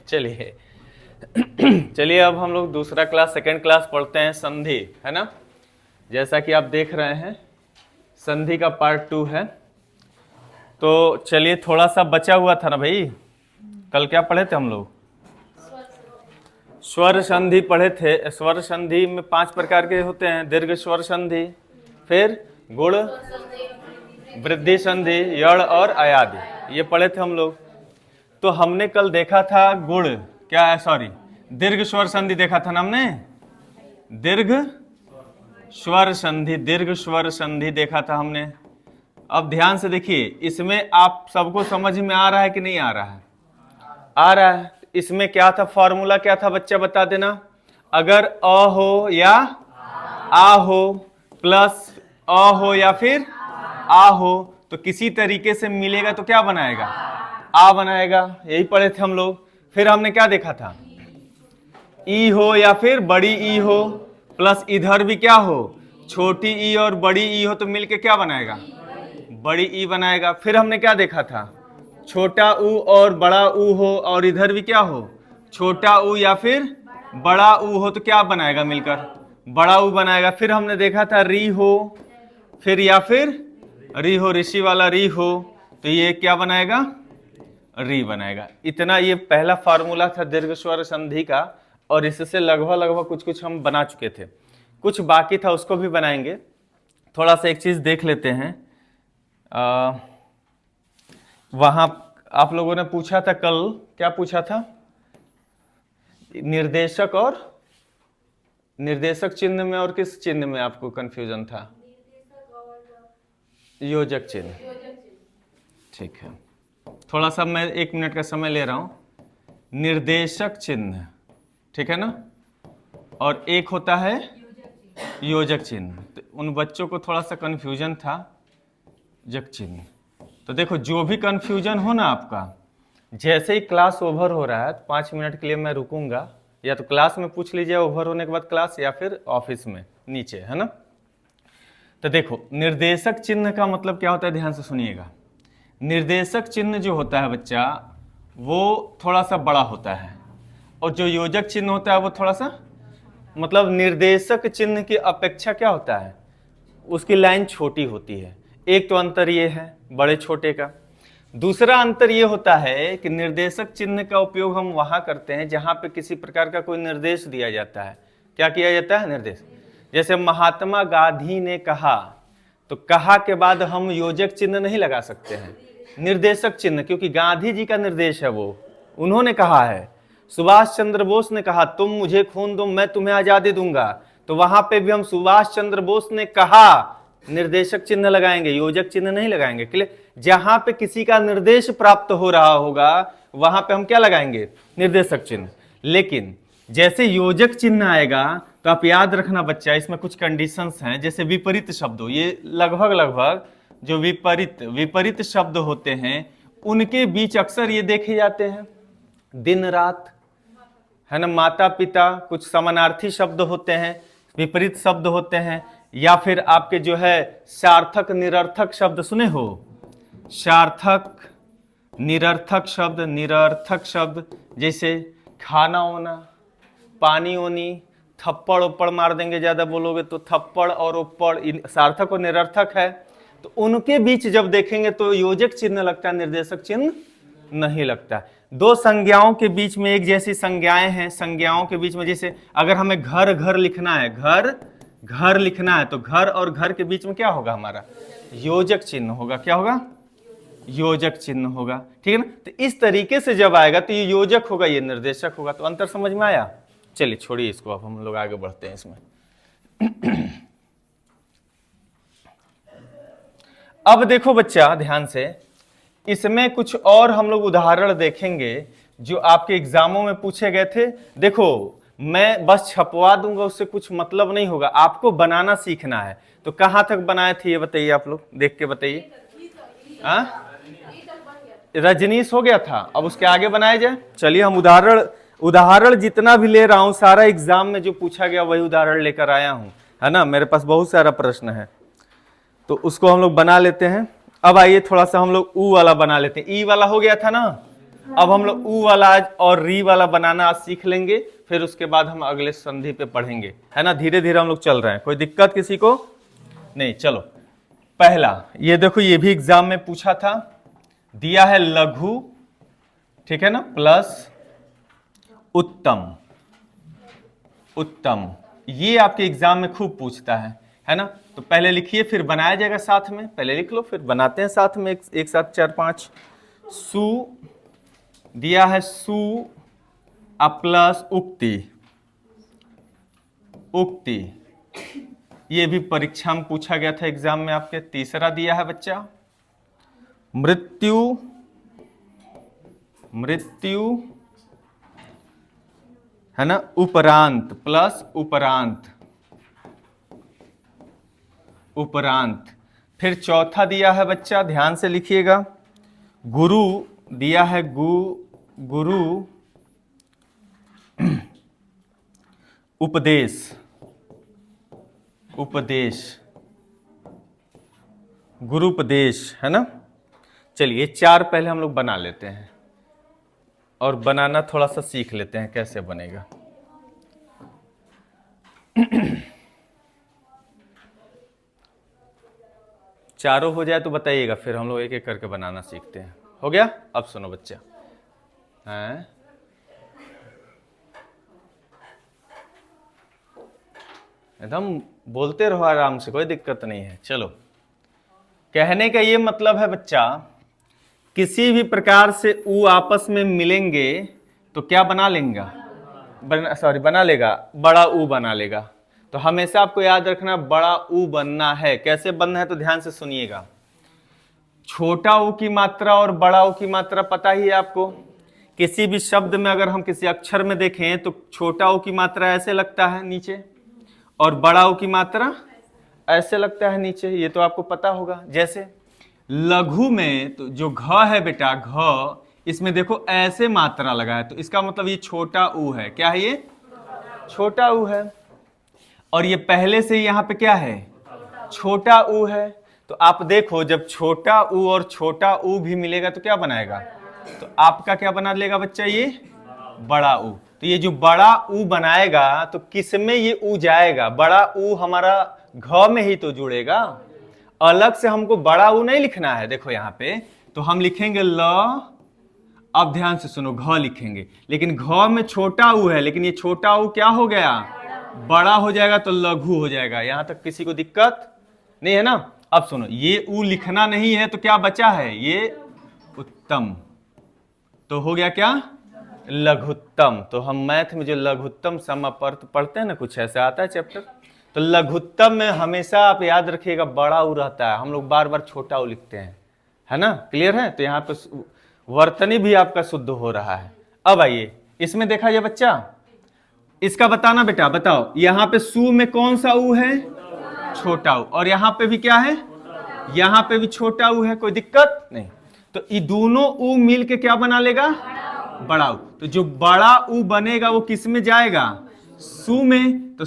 चलिए चलिए अब हम लोग दूसरा क्लास सेकंड क्लास पढ़ते हैं, संधि, है ना। जैसा कि आप देख रहे हैं संधि का पार्ट 2 है। तो चलिए, थोड़ा सा बचा हुआ था ना भाई, कल क्या पढ़े थे हम लोग? स्वर संधि पढ़े थे। स्वर संधि में 5 प्रकार के होते हैं, दीर्घ स्वर संधि, फिर गुण, वृद्धि संधि, यड़ और अयादि, ये पढ़े थे हम लोग। तो हमने कल देखा था गुण, क्या है, सॉरी, दीर्घ स्वर संधि देखा था ना हमने, दीर्घ स्वर संधि, दीर्घ स्वर संधि देखा था हमने। अब ध्यान से देखिए, इसमें आप सबको समझ में आ रहा है कि नहीं आ रहा है? आ रहा है। इसमें क्या था, फॉर्मूला क्या था बच्चा बता देना। अगर अ हो या आ हो, प्लस अ हो या फिर आ हो, तो किसी तरीके से मिलेगा तो क्या बनाएगा? आ बनाएगा। यही पढ़े थे हम लोग। फिर हमने क्या देखा था, ई हो या फिर बड़ी ई हो, प्लस इधर भी क्या हो, छोटी ई और बड़ी ई हो, तो मिलके क्या बनाएगा? बड़ी ई बनाएगा। फिर हमने क्या देखा था, छोटा ऊ और बड़ा ऊ हो, और इधर भी क्या हो, छोटा ऊ या फिर बड़ा ऊ हो, तो क्या बनाएगा मिलकर? बड़ा ऊ बनाएगा। फिर हमने देखा था री हो, फिर या फिर री हो, ऋषि वाला री हो, तो ये क्या बनाएगा? री बनाएगा। इतना ये पहला फार्मूला था दीर्घ स्वर संधि का, और इससे लगभग कुछ कुछ हम बना चुके थे। कुछ बाकी था, उसको भी बनाएंगे। थोड़ा सा एक चीज देख लेते हैं। वहां आप लोगों ने पूछा था कल, क्या पूछा था? निर्देशक और निर्देशक चिन्ह में और किस चिन्ह में आपको कंफ्यूजन था? योजक चिन्ह। ठीक है, थोड़ा सा मैं 1 मिनट का समय ले रहा हूं। निर्देशक चिन्ह, ठीक है ना, और एक होता है योजक चिन्ह। तो उन बच्चों को थोड़ा सा कंफ्यूजन था योजक चिन्ह। तो देखो, जो भी कंफ्यूजन हो ना आपका, जैसे ही क्लास ओवर हो रहा है 5 मिनट के लिए मैं रुकूंगा, या तो क्लास में पूछ लीजिए ओवर होने के बाद क्लास, या फिर ऑफिस में नीचे, है ना। तो देखो, निर्देशक चिन्ह का मतलब क्या होता है, ध्यान से सुनिएगा। निर्देशक चिन्ह जो होता है बच्चा, वो थोड़ा सा बड़ा होता है, और जो योजक चिन्ह होता है वो थोड़ा सा, मतलब निर्देशक चिन्ह की अपेक्षा क्या होता है, उसकी लाइन छोटी होती है। एक तो अंतर ये है बड़े छोटे का। दूसरा अंतर ये होता है कि निर्देशक चिन्ह का उपयोग हम वहां करते हैं जहां पे किसी प्रकार का कोई निर्देश दिया जाता है। क्या किया जाता है? निर्देश। जैसे महात्मा गांधी ने कहा, तो कहा के बाद हम योजक चिन्ह नहीं लगा सकते हैं, निर्देशक चिन्ह, क्योंकि गांधी जी का निर्देश है, वो उन्होंने कहा है। सुभाष चंद्र बोस ने कहा, तुम मुझे खून दो मैं तुम्हें आजादी दूंगा, तो वहां पे भी हम सुभाष चंद्र बोस ने कहा निर्देशक चिन्ह लगाएंगे, योजक चिन्ह नहीं लगाएंगे। क्लियर? जहां पे किसी का निर्देश प्राप्त हो रहा होगा वहां पे हम क्या लगाएंगे? निर्देशक चिन्ह। लेकिन जैसे योजक चिन्ह आएगा, तो आप याद रखना बच्चा, इसमें कुछ कंडीशंस हैं। जैसे विपरीत शब्द, ये लगभग जो विपरीत शब्द होते हैं, उनके बीच अक्सर ये देखे जाते हैं, दिन रात, है ना, माता पिता, कुछ समानार्थी शब्द होते हैं, विपरीत शब्द होते हैं। या फिर आपके जो है सार्थक निरर्थक शब्द सुने हो, सार्थक निरर्थक शब्द, जैसे खाना होना, पानी होनी, थप्पड़ उप्पड़ मार देंगे ज्यादा बोलोगे तो, थप्पड़ और उप्पड़ सार्थक और निरर्थक है। तो उनके बीच जब देखेंगे तो योजक चिन्ह लगता है, निर्देशक चिन्ह नहीं लगता। दो संज्ञाओं के बीच में एक जैसी संज्ञाएं हैं, संज्ञाओं के बीच में, जैसे अगर हमें घर लिखना है, घर लिखना है, तो घर और घर के बीच में क्या होगा हमारा? योजक चिन्ह होगा। क्या होगा? योजक चिन्ह होगा। ठीक है ना। तो इस तरीके से जब आएगा तो ये योजक होगा, ये निर्देशक होगा। तो अंतर समझ में आया? चलिए छोड़िए इसको, अब हम लोग आगे बढ़ते हैं इसमें। अब देखो बच्चा ध्यान से, इसमें कुछ और हम लोग उदाहरण देखेंगे जो आपके एग्जामों में पूछे गए थे। देखो, मैं बस छपवा दूंगा, उससे कुछ मतलब नहीं होगा, आपको बनाना सीखना है। तो कहां तक बनाए थे ये बताइए, आप लोग देख के बताइए। रजनीश हो गया था, अब उसके आगे बनाया जाए। चलिए, हम उदाहरण जितना भी ले रहा हूं, सारा एग्जाम में जो पूछा गया वही उदाहरण लेकर आया हूं, है ना। मेरे पास बहुत सारा प्रश्न है, तो उसको हम लोग बना लेते हैं। अब आइए थोड़ा सा हम लोग ऊ वाला बना लेते हैं। ई वाला हो गया था ना, अब हम लोग ऊ वाला आज और री वाला बनाना आज सीख लेंगे, फिर उसके बाद हम अगले संधि पे पढ़ेंगे, है ना। धीरे धीरे हम लोग चल रहे हैं, कोई दिक्कत किसी को नहीं। चलो पहला ये देखो, ये भी एग्जाम में पूछा था, दिया है लघु, ठीक है ना, प्लस उत्तम। उत्तम ये आपके एग्जाम में खूब पूछता है ना। तो पहले लिखिए फिर बनाया जाएगा साथ में, पहले लिख लो फिर बनाते हैं साथ में, एक साथ 4-5। सु दिया है सु प्लस उक्ति। उक्ति ये भी परीक्षा में पूछा गया था एग्जाम में आपके। तीसरा दिया है बच्चा मृत्यु। मृत्यु है ना, उपरांत प्लस उपरांत। उपरांत। फिर चौथा दिया है बच्चा, ध्यान से लिखिएगा, गुरु दिया है गुरु उपदेश। उपदेश गुरु उपदेश, है ना। चलिए 4 पहले हम लोग बना लेते हैं और बनाना थोड़ा सा सीख लेते हैं कैसे बनेगा। चारों हो जाए तो बताइएगा, फिर हम लोग एक एक करके बनाना सीखते हैं। हो गया? अब सुनो बच्चा, हैं एकदम बोलते रहो आराम से, कोई दिक्कत नहीं है। चलो, कहने का ये मतलब है बच्चा, किसी भी प्रकार से ऊ आपस में मिलेंगे तो क्या बना लेंगे, बना लेगा, बड़ा ऊ बना लेगा। तो हमेशा आपको याद रखना बड़ा ऊ बनना है। कैसे बनना है तो ध्यान से सुनिएगा। छोटा ऊ की मात्रा और बड़ा ऊ की मात्रा पता ही है आपको। किसी भी शब्द में अगर हम किसी अक्षर में देखें तो छोटा ऊ की मात्रा ऐसे लगता है नीचे और बड़ा ऊ की मात्रा ऐसे लगता है नीचे, ये तो आपको पता होगा। जैसे लघु में तो जो घ है बेटा, घ इसमें देखो ऐसे मात्रा लगा है, तो इसका मतलब ये छोटा ऊ है। क्या है ये? छोटा ऊ है। और ये पहले से यहाँ पे क्या है? छोटा ऊ है। तो आप देखो, जब छोटा ऊ और छोटा ऊ भी मिलेगा तो क्या बनाएगा? तो आपका क्या बना लेगा बच्चा? ये बड़ा ऊ। तो ये जो बड़ा ऊ बनाएगा तो किस में ये ऊ जाएगा? बड़ा ऊ हमारा घ में ही तो जुड़ेगा, अलग से हमको बड़ा ऊ नहीं लिखना है। देखो यहाँ पे तो हम लिखेंगे ल, अब ध्यान से सुनो, घ लिखेंगे, लेकिन घ में छोटा ऊ है, लेकिन ये छोटा ऊ क्या हो गया? बड़ा हो जाएगा, तो लघु हो जाएगा। यहां तक किसी को दिक्कत नहीं है ना? अब सुनो, ये ऊ लिखना नहीं है तो क्या बचा है? ये उत्तम। तो हो गया क्या? लघुत्तम। तो हम मैथ में जो लघुत्तम समापर्त पढ़ते हैं ना, कुछ ऐसा आता है चैप्टर, तो लघुत्तम में हमेशा आप याद रखिएगा बड़ा ऊ रहता है। हम लोग बार बार छोटा ऊ लिखते हैं, है ना। क्लियर है? तो यहाँ पे वर्तनी भी आपका शुद्ध हो रहा है। अब आइए इसमें देखा जाए बच्चा, इसका बताना बेटा, बताओ यहाँ पे सु में कौन सा ऊ है? छोटा ऊ। और यहाँ पे भी क्या है? यहाँ पे भी छोटा ऊ है, कोई दिक्कत नहीं। तो ये दोनों ऊ मिल के क्या बना लेगा? बड़ा ऊ। तो जो बड़ा ऊ बनेगा वो किस में जाएगा? सु में। तो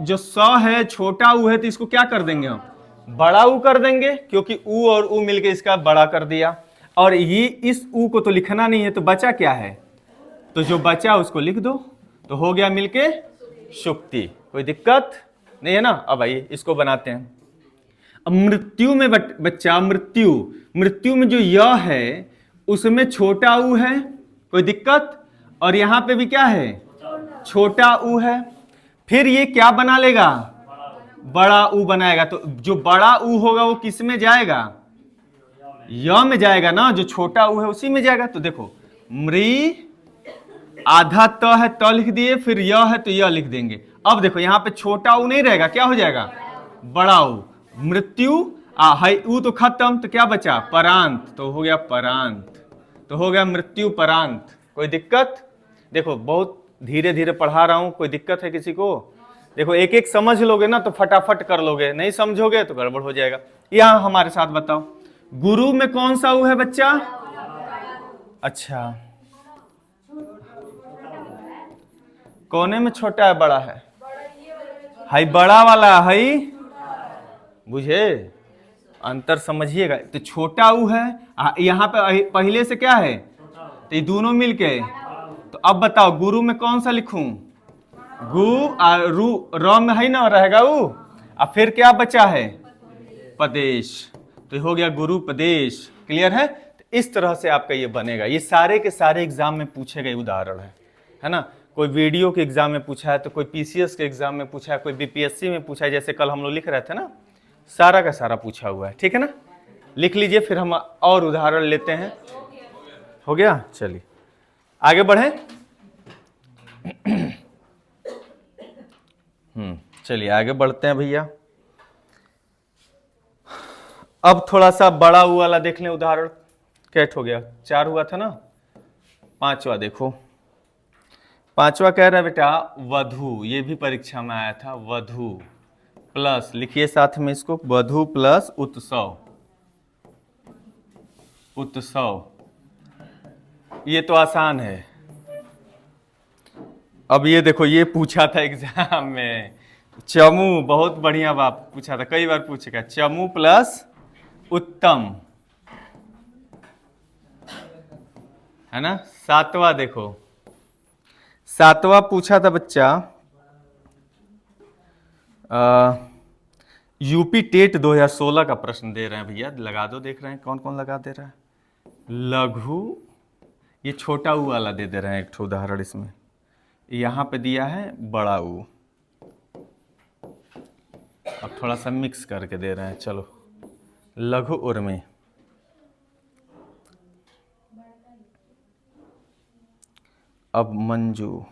जो स है छोटा ऊ है, तो इसको क्या कर देंगे हम? बड़ा ऊ कर देंगे, क्योंकि ऊ और ऊ मिलके इसका बड़ा कर दिया। और ये इस ऊ को तो लिखना नहीं है, तो बचा क्या है? तो जो बचा उसको लिख दो, तो हो गया मिलके शुक्ति। कोई दिक्कत नहीं है ना? अब आइए इसको बनाते हैं। अब मृत्यु में बच्चा, मृत्यु में जो य है उसमें छोटा ऊ है, कोई दिक्कत? और यहां पे भी क्या है? छोटा ऊ है। फिर ये क्या बना लेगा? बड़ा ऊ बनाएगा। तो जो बड़ा ऊ होगा वो किस में जाएगा? य में जाएगा ना। जो छोटा ऊ है उसी में जाएगा। तो देखो, मृ आधा त है, त लिख दिए, फिर य है तो य लिख देंगे। अब देखो यहाँ पे छोटा ऊ नहीं रहेगा, क्या हो जाएगा? बड़ा ऊ। मृत्यु है ऊ तो खत्म, तो क्या बचा? परांत। तो हो गया परांत। तो हो गया मृत्यु परांत। कोई दिक्कत? देखो बहुत धीरे धीरे पढ़ा रहा हूं, कोई दिक्कत है किसी को? देखो एक एक समझ लोगे ना तो फटाफट कर लोगे, नहीं समझोगे तो गड़बड़ हो जाएगा। यहां हमारे साथ बताओ, गुरु में कौन सा ऊ है बच्चा? अच्छा, कोने में छोटा है बड़ा है? हाई बड़ा वाला है, बुझे? अंतर समझिएगा। तो छोटा ऊ है, यहाँ पे पहले से क्या है? तो ये दोनों मिलके, तो अब बताओ गुरु में कौन सा लिखूं? गु रू र में है ना, रहेगा ऊ, अब फिर क्या बचा है? पदेश। तो ये हो गया गुरु पदेश। क्लियर है? तो इस तरह से आपका ये बनेगा। ये सारे के सारे एग्जाम में पूछे गए उदाहरण है ना। कोई वीडियो के एग्जाम में पूछा है, तो कोई पीसीएस के एग्जाम में पूछा है, कोई बीपीएससी में पूछा है, जैसे कल हम लोग लिख रहे थे ना, सारा का सारा पूछा हुआ है। ठीक है ना, लिख लीजिए, फिर हम और उदाहरण लेते हैं। हो गया, चलिए आगे बढ़े। चलिए आगे बढ़ते हैं भैया। अब थोड़ा सा बड़ा हुआ वाला देख लें उदाहरण। कैट हो गया, 4 हुआ था ना, 5वां देखो। 5वां कह रहा है बेटा वधु, ये भी परीक्षा में आया था। वधु प्लस, लिखिए साथ में इसको, वधु प्लस उत्सव। उत्सव, ये तो आसान है। अब ये देखो, ये पूछा था एग्जाम में, चमू, बहुत बढ़िया बात पूछा था, कई बार पूछेगा। चमू प्लस उत्तम, है ना। 7वां देखो, 7वां पूछा था बच्चा, यूपी टेट 2016 का प्रश्न दे रहे हैं भैया, लगा दो, देख रहे हैं कौन कौन लगा दे रहा है। लघु, ये छोटा ऊ वाला दे रहे हैं, एक ठो उदाहरण इसमें। यहां पे दिया है बड़ा ऊ, अब थोड़ा सा मिक्स करके दे रहे हैं। चलो, लघु उर्मी, अब मंजू,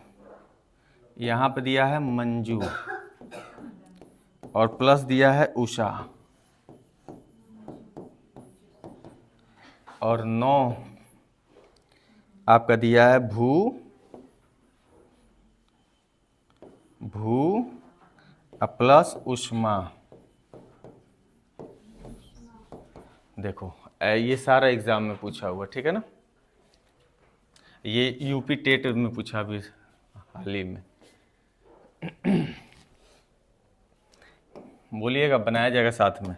यहां पे दिया है मंजू और प्लस दिया है उषा, और 9 आपका दिया है भू, भू प्लस उष्मा। देखो ये सारा एग्जाम में पूछा हुआ, ठीक है ना। ये यूपी टेट में पूछा भी हाल ही में। बोलिएगा, बनाया जाएगा साथ में।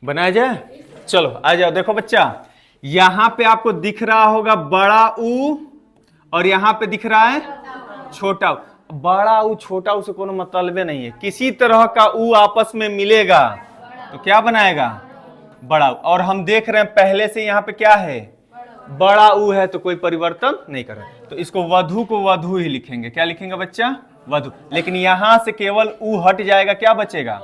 बनाया जाए, चलो आ जाओ। देखो बच्चा, यहां पे आपको दिख रहा होगा बड़ा ऊ, और यहां पे दिख रहा है छोटा ऊ। बड़ा ऊ छोटा ऊ से कोनो मतलब नहीं है, किसी तरह का ऊ आपस में मिलेगा तो क्या बनाएगा? बड़ा ऊ। और हम देख रहे हैं पहले से यहाँ पे क्या है? बड़ा ऊ है, तो कोई परिवर्तन नहीं कर रहे, तो इसको वधु को वधु ही लिखेंगे। क्या लिखेंगे बच्चा? वधु। लेकिन यहां से केवल ऊ हट जाएगा, क्या बचेगा?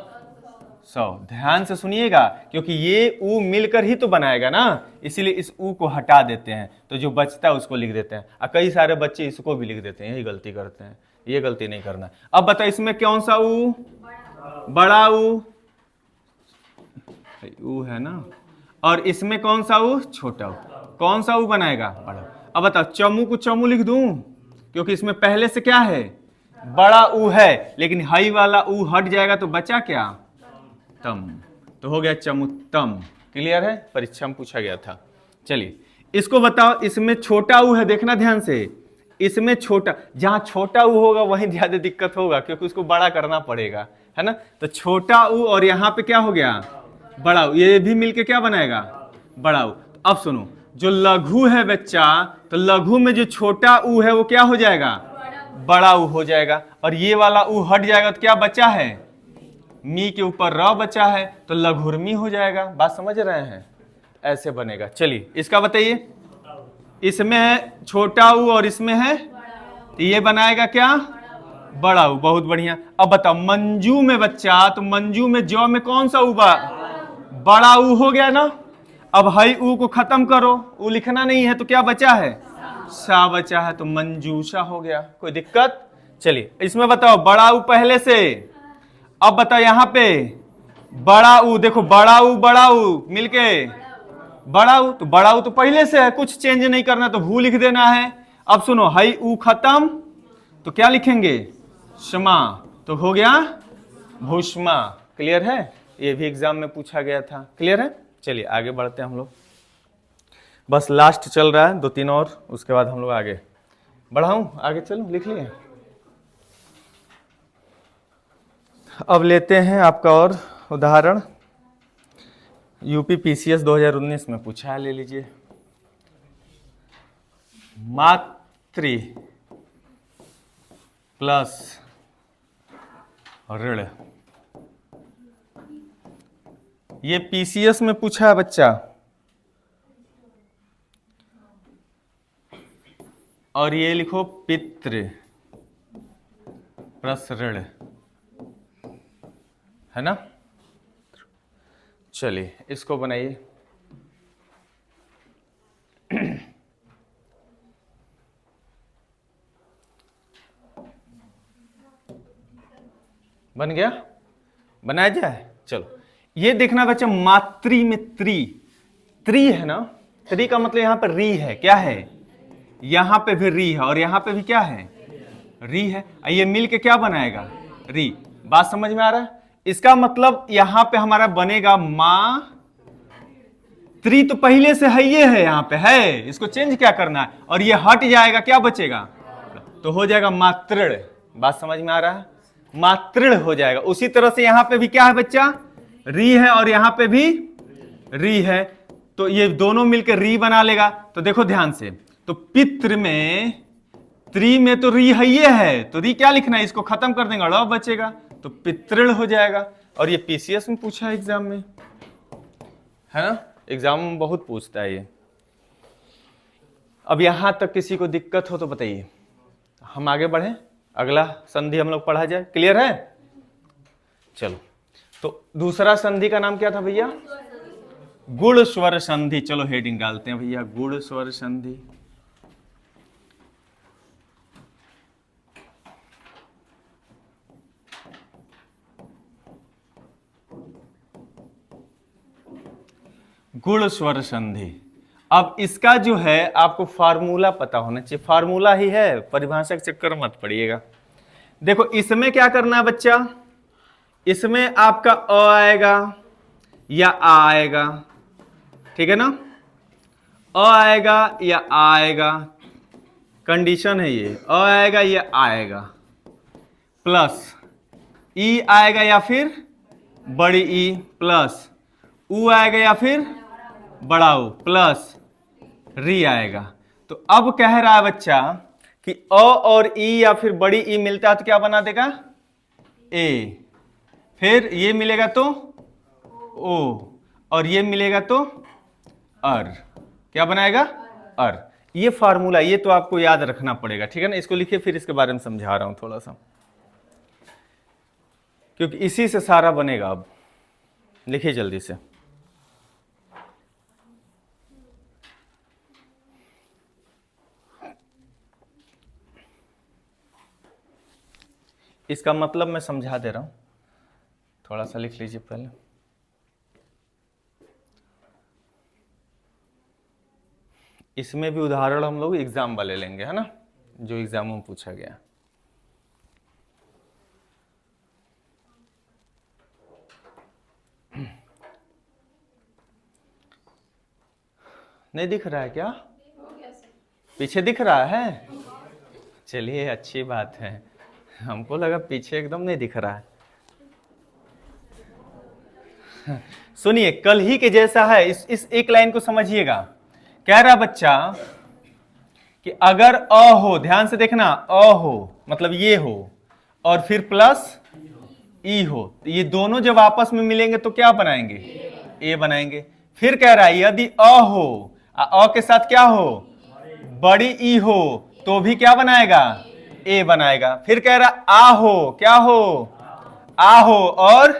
100। ध्यान से सुनिएगा, क्योंकि ये ऊ मिलकर ही तो बनाएगा ना, इसीलिए इस ऊ को हटा देते हैं, तो जो बचता है उसको लिख देते हैं। और कई सारे बच्चे इसको भी लिख देते हैं, यही गलती करते हैं, ये गलती नहीं करना। अब बताओ इसमें कौन सा ऊ? बड़ा ऊ, ऊ है ना, और इसमें कौन सा ऊ? छोटा ऊ। कौन सा ऊ बनाएगा? बड़ा। अब बताओ चमू को चमू लिख दूं, क्योंकि इसमें पहले से क्या है? बड़ा ऊ है, लेकिन हाई वाला ऊ हट जाएगा तो बचा क्या? तम। तो हो गया चमुत्तम। क्लियर है? परीक्षा में पूछा गया था। चलिए इसको बताओ, इसमें छोटा ऊ है, देखना ध्यान से। इसमें छोटा, जहां छोटा ऊ होगा वहीं ज्यादा दिक्कत होगा, क्योंकि उसको बड़ा करना पड़ेगा, है ना। तो छोटा ऊ और यहाँ पे क्या हो गया? बड़ा ऊ। ये भी मिलके क्या बनाएगा? बड़ा ऊ। अब सुनो, जो लघु है बच्चा, तो लघु में जो छोटा ऊ है वो क्या हो जाएगा? बड़ा ऊ हो जाएगा। और ये वाला ऊ हट जाएगा तो क्या बचा है? मी के ऊपर र बचा है, तो लघुर्मी हो जाएगा। बात समझ रहे हैं? ऐसे बनेगा। चलिए इसका बताइए, इसमें है छोटा ऊ और इसमें है, तो ये बनाएगा क्या? बड़ा ऊ। बहुत बढ़िया। अब बताओ मंजू में बच्चा, तो मंजू में जौ में कौन सा ऊ? बड़ा ऊ हो गया ना। अब हई ऊ को खत्म करो, ऊ लिखना नहीं है, तो क्या बचा है? सा बचा है, तो मंजूषा हो गया। कोई दिक्कत? चलिए इसमें बताओ बड़ा ऊ पहले से। अब बताओ यहाँ पे बड़ा ऊ, देखो बड़ा ऊ मिलके बड़ा ऊ, तो बड़ा ऊ तो पहले से है, कुछ चेंज नहीं करना, तो भू लिख देना है। अब सुनो, हई ऊ खत्म, तो क्या लिखेंगे? क्षमा। तो हो गया भूष्मा। क्लियर है? ये भी एग्जाम में पूछा गया था। क्लियर है? चलिए आगे बढ़ते हैं हम लोग। बस लास्ट चल रहा है, 2-3 और, उसके बाद हम लोग आगे बढ़ाऊं, आगे चलूं, लिख लिए। अब लेते हैं आपका और उदाहरण। यूपी पीसीएस 2019 में पूछा है, ले लीजिए। मातृ प्लस ऋण, ये पीसीएस में पूछा है बच्चा। और ये लिखो पितृ प्लस ऋण, है ना। चलिए इसको बनाइए। बन गया, बनाया जाए। चलो ये देखना बच्चा, मातृ में त्रि है ना, त्रि का मतलब यहां पर री है, क्या है, यहां पे भी री है और यहां पे भी क्या है, री है। ये मिल के क्या बनाएगा, री। बात समझ में आ रहा है। इसका मतलब यहां पे हमारा बनेगा मां त्रि, तो पहले से है, ये है यहां पे है, इसको चेंज क्या करना है, और ये हट जाएगा, क्या बचेगा, तो हो जाएगा मातृ। बात समझ में आ रहा है, मातृ हो जाएगा। उसी तरह से यहां पे भी क्या है बच्चा, री है और यहां पे भी री है, तो ये दोनों मिलकर री बना लेगा। तो देखो ध्यान से, तो पितृ में त्रि में तो री है, ये है, तो री क्या लिखना है, इसको खत्म कर देंगे, ड़ बचेगा, तो पितृण हो जाएगा। और ये पीसीएस में पूछा है एग्जाम में, है ना, एग्जाम में बहुत पूछता है ये। अब यहां तक किसी को दिक्कत हो तो बताइए, हम आगे बढ़े, अगला संधि हम लोग पढ़ा जाए। क्लियर है। चलो, तो दूसरा संधि का नाम क्या था भैया, गुण स्वर संधि। चलो हेडिंग डालते हैं भैया, गुण स्वर संधि। गुण स्वर संधि। अब इसका जो है आपको फार्मूला पता होना चाहिए, फार्मूला ही है, परिभाषा के चक्कर मत पड़िएगा। देखो इसमें क्या करना है बच्चा, इसमें आपका अ आएगा या आ आएगा, ठीक है ना, अ आएगा या आ आएगा, कंडीशन है ये, अ आएगा या आएगा, प्लस ई आएगा या फिर बड़ी ई, प्लस ऊ आएगा या फिर बड़ा ऊ, प्लस री आएगा। तो अब कह रहा है बच्चा कि अ और ई या फिर बड़ी ई मिलता है तो क्या बना देगा, ए, फिर ये मिलेगा तो ओ, और ये मिलेगा तो अर, क्या बनाएगा, अर। ये फार्मूला, ये तो आपको याद रखना पड़ेगा, ठीक है ना। इसको लिखिए, फिर इसके बारे में समझा रहा हूं थोड़ा सा, क्योंकि इसी से सारा बनेगा। अब लिखिए जल्दी से। इसका मतलब मैं समझा दे रहा हूं, थोड़ा सा लिख लीजिए पहले। इसमें भी उदाहरण हम लोग एग्जाम वाले लेंगे, है ना, जो एग्जाम में पूछा गया। नहीं दिख रहा है क्या, पीछे दिख रहा है, चलिए अच्छी बात है, हमको लगा पीछे एकदम नहीं दिख रहा है। सुनिए, कल ही के जैसा है, इस एक लाइन को समझिएगा। कह रहा बच्चा कि अगर अ हो, ध्यान से देखना, अ हो मतलब ये हो, और फिर प्लस ई हो, तो ये दोनों जब आपस में मिलेंगे तो क्या बनाएंगे, ए बनाएंगे। फिर कह रहा है यदि अ हो, अ के साथ क्या हो, बड़ी ई हो, तो भी क्या बनाएगा, ए बनाएगा। फिर कह रहा आ हो, क्या हो, आ हो, और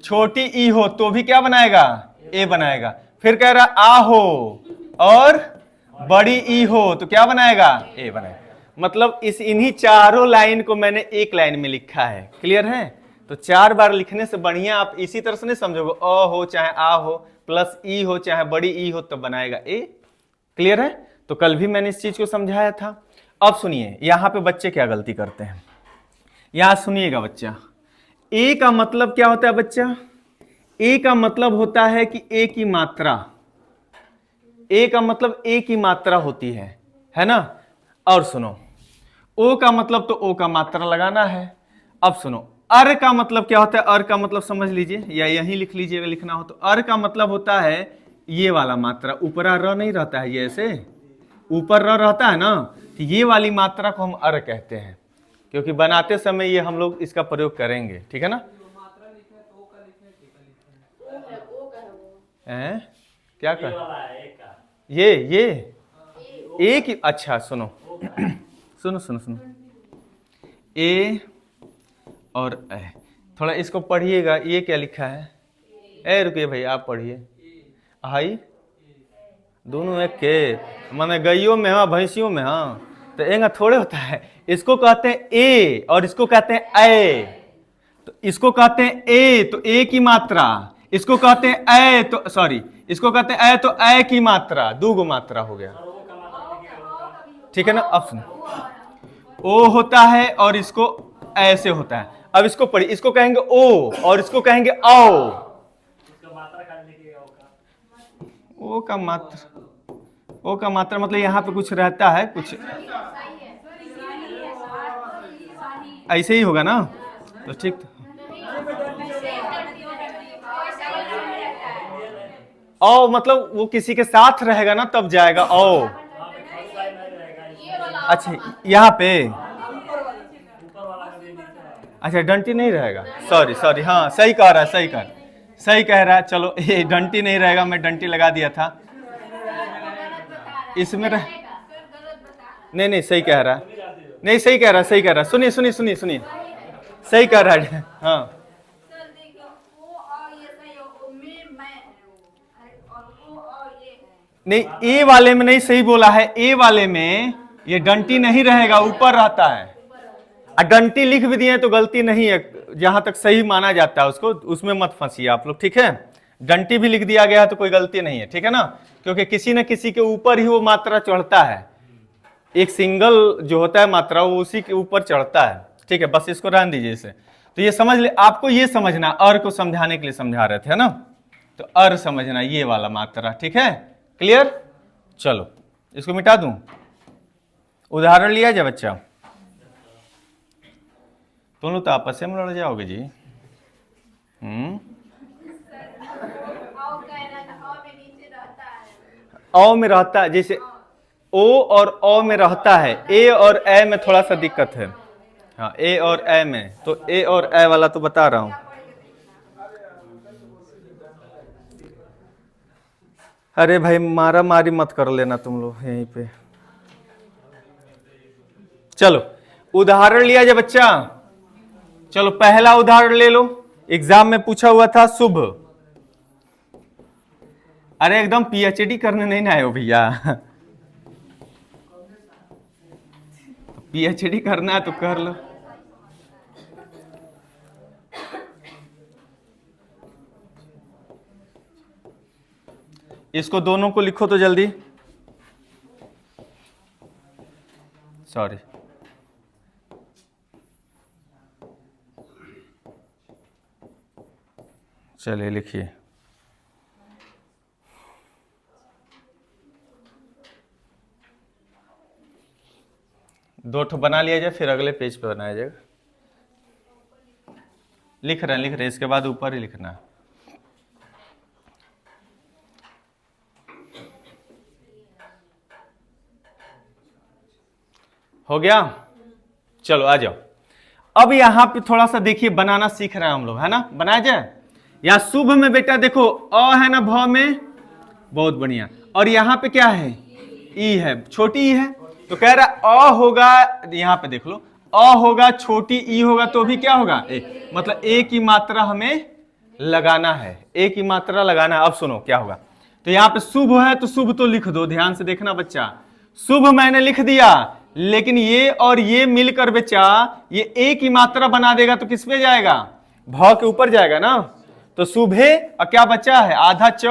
छोटी ई हो तो भी क्या बनाएगा, ए बनाएगा। फिर कह रहा आ हो और बड़ी ई हो तो क्या बनाएगा, ए बनाएगा। मतलब इन्हीं चारों लाइन को मैंने एक लाइन में लिखा है। क्लियर है। तो 4 बार लिखने से बढ़िया आप इसी तरह से नहीं समझोगे, अ हो चाहे आ हो, प्लस ई हो चाहे बड़ी ई हो, तो बनाएगा ए। क्लियर है। तो कल भी मैंने इस चीज को समझाया था। अब सुनिए यहां पे बच्चे क्या गलती करते हैं, यहां सुनिएगा बच्चा। ए का मतलब क्या होता है बच्चा, ए का मतलब होता है कि ए की मात्रा, ए का मतलब ए की मात्रा होती है ना। और सुनो, ओ का मतलब तो ओ का मात्रा लगाना है। अब सुनो, अर का मतलब क्या होता है? अर का मतलब समझ लीजिए, या यहीं लिख लीजिएगा लिखना हो तो। अर का मतलब होता है ये वाला मात्रा, ऊपरा र नहीं रहता है, ये ऐसे ऊपर र रहता है ना, तो ये वाली मात्रा को हम अर कहते हैं, क्योंकि बनाते समय ये हम लोग इसका प्रयोग करेंगे, ठीक है ना। क्या कर ये एक ही, अच्छा सुनो सुनो सुनो सुनो, ए और ए, थोड़ा इसको पढ़िएगा। ये क्या लिखा है? ए रुकिए भाई, आप पढ़िए। हाई दोनों एक के माने गइयों में हाँ, भैंसियों में हाँ, तो एंगा थोड़े होता है। इसको कहते हैं ए और इसको कहते हैं ए। तो इसको कहते हैं ए तो ए की मात्रा, इसको कहते हैं ए तो सॉरी, इसको कहते हैं ए तो ए की मात्रा, दो गो मात्रा हो गया, ठीक है ना। अब सुनो, ओ होता है और इसको ऐसे होता है। अब इसको पढ़िए, इसको कहेंगे ओ और इसको कहेंगे औ। ओ का मात्रा, ओ का मात्रा मतलब यहाँ पे कुछ रहता है, कुछ ऐसे ही होगा ना, तो ठीक। औ मतलब वो किसी के साथ रहेगा ना तब जाएगा औ। अच्छा यहाँ पे, अच्छा डंटी नहीं रहेगा, सॉरी सॉरी, हाँ सही कह रहा है, सही कह रहा है। चलो ये डंटी नहीं रहेगा, मैं डंटी लगा दिया था इसमें नहीं नहीं, सही कह रहा है, नहीं सही कह रहा है। सुनिए सुनिए सुनिए सुनिए, सही कह रहा है, हाँ नहीं, ए वाले में नहीं सही बोला है। ए वाले में ये डंटी नहीं रहेगा, ऊपर रहता है। डंटी लिख भी दिए तो गलती नहीं है, जहां तक सही माना जाता है उसको, उसमें मत फंसिए आप लोग, ठीक है। डंटी भी लिख दिया गया है तो कोई गलती नहीं है, ठीक है ना, क्योंकि किसी न किसी के ऊपर ही वो मात्रा चढ़ता है। एक सिंगल जो होता है मात्रा वो उसी के ऊपर चढ़ता है, ठीक है। बस इसको रहने दीजिए इसे। तो ये समझ ले, आपको ये समझना, अर को समझाने के लिए समझा रहे थे ना, तो अर समझना, ये वाला मात्रा, ठीक है, क्लियर। चलो इसको मिटा दूं, उदाहरण लिया जाए बच्चा, तुम लोग तो आपस में लड़ जाओगे जी। औ में रहता है, जैसे ओ और औ में रहता है, ए और ए में थोड़ा सा दिक्कत है। हाँ ए और ए में, तो ए और ए वाला तो बता रहा हूं। अरे भाई मारा मारी मत कर लेना तुम लोग यहीं पे। चलो उदाहरण लिया जाए बच्चा। चलो पहला उदाहरण ले लो, एग्जाम में पूछा हुआ था शुभ। अरे एकदम पीएचडी करने नहीं ना आए हो भैया, पीएचडी करना है तो कर लो। इसको दोनों को लिखो तो जल्दी, सॉरी चलिए लिखिए। दो ठो बना लिया जाए, फिर अगले पेज पे बनाया जाएगा। लिख रहे हैं, इसके बाद ऊपर ही लिखना है। हो गया, चलो आ जाओ। अब यहां पे थोड़ा सा देखिए, बनाना सीख रहे हैं हम लोग, है ना, बनाया जाए। या शुभ में बेटा देखो अ है ना, भ में, बहुत बढ़िया। और यहां पे क्या है, ई है, छोटी ई है, तो कह रहा अ होगा, यहां पे देख लो, अ होगा, छोटी ई होगा तो भी क्या होगा, ए, मतलब ए की मात्रा हमें लगाना है, ए की मात्रा लगाना है। अब सुनो क्या होगा, तो यहां पे शुभ है तो शुभ तो लिख दो, ध्यान से देखना बच्चा। शुभ मैंने लिख दिया, लेकिन ये और ये मिलकर बच्चा ये ए की मात्रा बना देगा तो किस पे जाएगा, भ के ऊपर जाएगा ना। तो शुभे और क्या बचा है, आधा च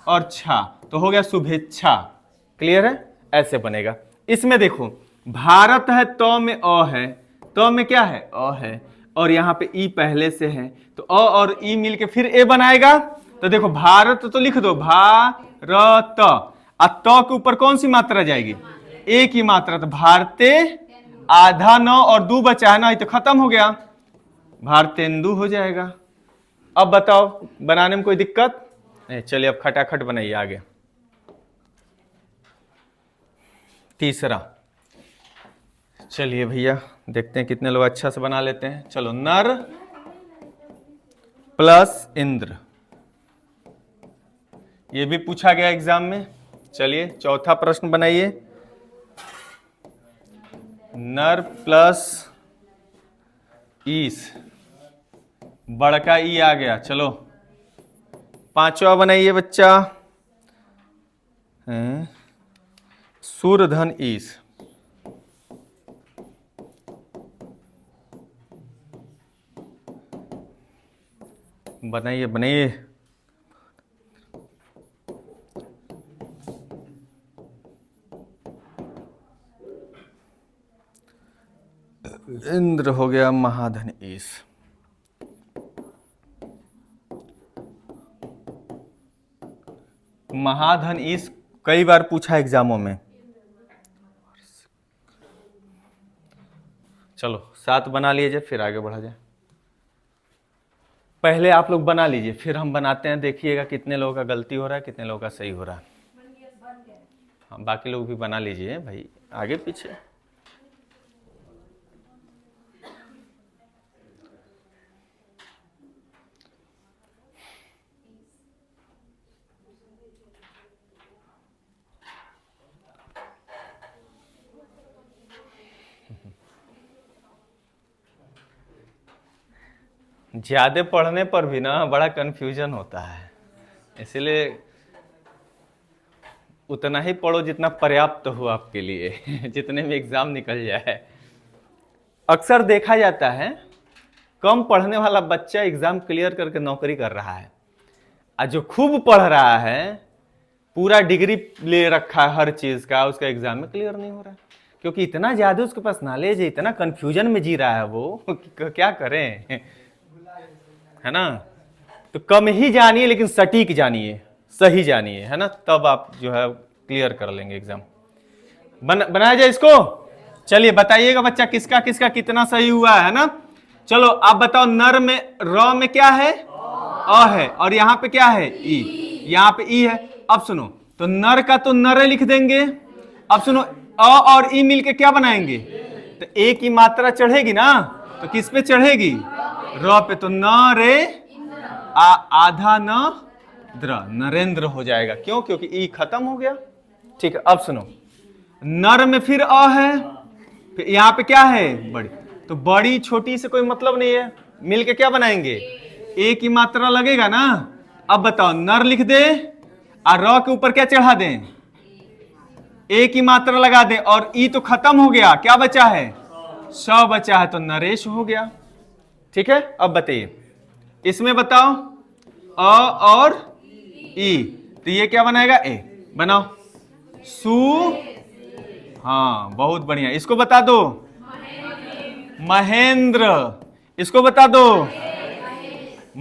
और छा, तो हो गया शुभेच्छा। क्लियर है, ऐसे बनेगा। इसमें देखो भारत है, तो में अ है, तो में क्या है, अ है, और यहाँ पे ई पहले से है, तो अ और ई मिलके फिर ए बनाएगा। तो देखो भारत तो लिख दो, भारत, और तो के ऊपर कौन सी मात्रा जाएगी, ए की मात्रा, तो भारते, आधा न और दो बचा है ना, ये तो खत्म हो गया। भारतेंदु हो जाएगा। अब बताओ बनाने में कोई दिक्कत नहीं? चलिए अब खटाखट बनाइए आगे। तीसरा, चलिए भैया देखते हैं कितने लोग अच्छा से बना लेते हैं। चलो, नर प्लस इंद्र, ये भी पूछा गया एग्जाम में। चलिए चौथा प्रश्न बनाइए। नर प्लस ईश, बड़का ई आ गया। चलो पांचवा बनाइए बच्चा, सूर्यधन ईश। बनाइए बनाइए। इंद्र हो गया महाधन ईश। महाधन ईश कई बार पूछा एग्जामों में। चलो 7 बना लीजिए, फिर आगे बढ़ा जाए। पहले आप लोग बना लीजिए, फिर हम बनाते हैं। देखिएगा कितने लोगों का गलती हो रहा है, कितने लोगों का सही हो रहा है। हाँ, बाकी लोग भी बना लीजिए भाई, आगे पीछे। ज्यादा पढ़ने पर भी ना बड़ा कंफ्यूजन होता है, इसलिए उतना ही पढ़ो जितना पर्याप्त हो आपके लिए जितने में एग्जाम निकल जाए। अक्सर देखा जाता है कम पढ़ने वाला बच्चा एग्जाम क्लियर करके नौकरी कर रहा है, और जो खूब पढ़ रहा है, पूरा डिग्री ले रखा है हर चीज का, उसका एग्जाम में क्लियर नहीं हो रहा है। क्योंकि इतना ज्यादा उसके पास नॉलेज है, इतना कंफ्यूजन में जी रहा है वो क्या करें, है ना। तो कम ही जानिए लेकिन सटीक जानिए, सही जानिए, है ना, तब आप जो है क्लियर कर लेंगे एग्जाम। बनाया जाए इसको। चलिए बताइएगा बच्चा किसका किसका कितना सही हुआ है ना। चलो आप बताओ, नर में र में क्या है? अ है, और यहाँ पे क्या है? ई। यहाँ पे ई है। अब सुनो, तो नर का तो नर लिख देंगे। अब सुनो, अ और ई मिलके क्या बनाएंगे? तो ए की मात्रा चढ़ेगी ना, तो किस पे चढ़ेगी? र पे। तो न रे आधा न द्र, नरेंद्र हो जाएगा। क्यों? क्योंकि ई खत्म हो गया। ठीक है, अब सुनो, नर में फिर अ है, फिर यहाँ पे क्या है? बड़ी। तो बड़ी छोटी से कोई मतलब नहीं है, मिलके क्या बनाएंगे? ए की मात्रा लगेगा ना। अब बताओ, नर लिख दे और र के ऊपर क्या चढ़ा दें? ए की मात्रा लगा दें, और ई तो खत्म हो गया, क्या बचा है? स बचा है, तो नरेश हो गया। ठीक है, अब बताइए इसमें बताओ, अ और ई, तो ये क्या बनाएगा? ए। बनाओ, सु। हाँ बहुत बढ़िया, इसको बता दो महेंद्र, इसको बता दो